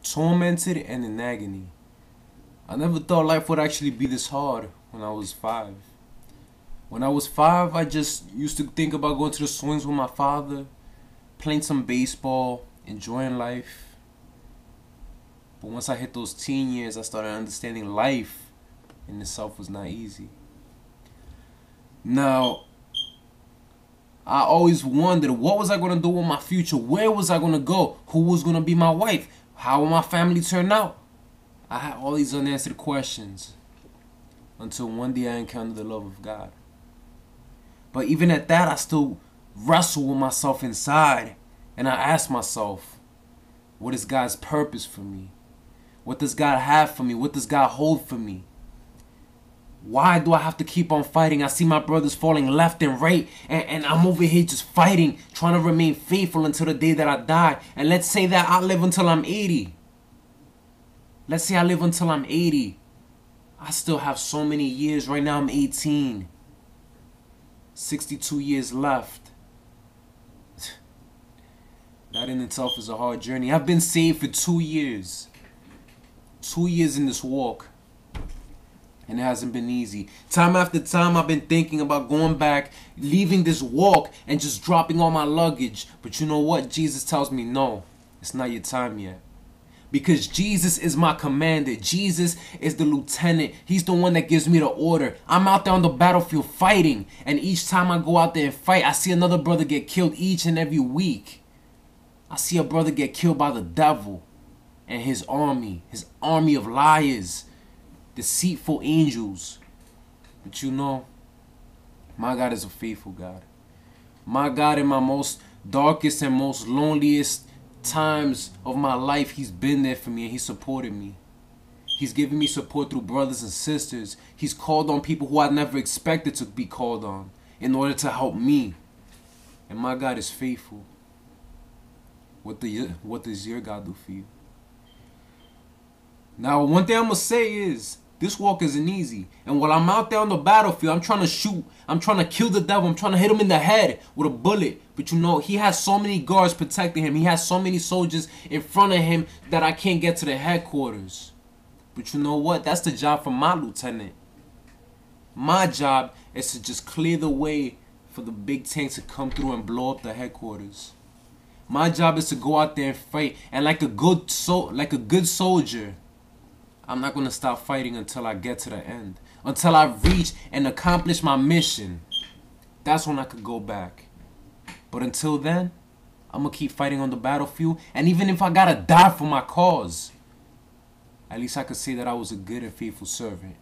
tormented and in agony. I never thought life would actually be this hard when I was 5. When I was 5, I just used to think about going to the swings with my father, playing some baseball, enjoying life. But once I hit those teen years, I started understanding life in itself was not easy. Now, I always wondered, what was I going to do with my future? Where was I going to go? Who was going to be my wife? How will my family turn out? I had all these unanswered questions until one day I encountered the love of God. But even at that, I still wrestle with myself inside, and I ask myself, what is God's purpose for me? What does God have for me? What does God hold for me? Why do I have to keep on fighting? I see my brothers falling left and right, and I'm over here just fighting, trying to remain faithful until the day that I die. And let's say that I live until I'm 80. Let's say I live until I'm 80. I still have so many years. Right now I'm 18. 62 years left. That in itself is a hard journey. I've been saved for 2 years. 2 years in this walk. And it hasn't been easy. Time after time I've been thinking about going back, leaving this walk and just dropping all my luggage. But you know what? Jesus tells me, no, it's not your time yet. Because Jesus is my commander. Jesus is the lieutenant. He's the one that gives me the order. I'm out there on the battlefield fighting. And each time I go out there and fight, I see another brother get killed each and every week. I see a brother get killed by the devil and his army of liars, deceitful angels. But you know, my God is a faithful God. My God, in my most darkest and most loneliest times of my life, He's been there for me and He supported me. He's given me support through brothers and sisters. He's called on people who I never expected to be called on in order to help me. And my God is faithful. What does your God do for you? Now, one thing I'm going to say is, this walk isn't easy. And while I'm out there on the battlefield, I'm trying to shoot. I'm trying to kill the devil. I'm trying to hit him in the head with a bullet. But you know, he has so many guards protecting him. He has so many soldiers in front of him that I can't get to the headquarters. But you know what? That's the job for my lieutenant. My job is to just clear the way for the big tanks to come through and blow up the headquarters. My job is to go out there and fight. And like a good soldier, I'm not going to stop fighting until I get to the end. Until I reach and accomplish my mission. That's when I could go back. But until then, I'm going to keep fighting on the battlefield. And even if I got to die for my cause, at least I could say that I was a good and faithful servant.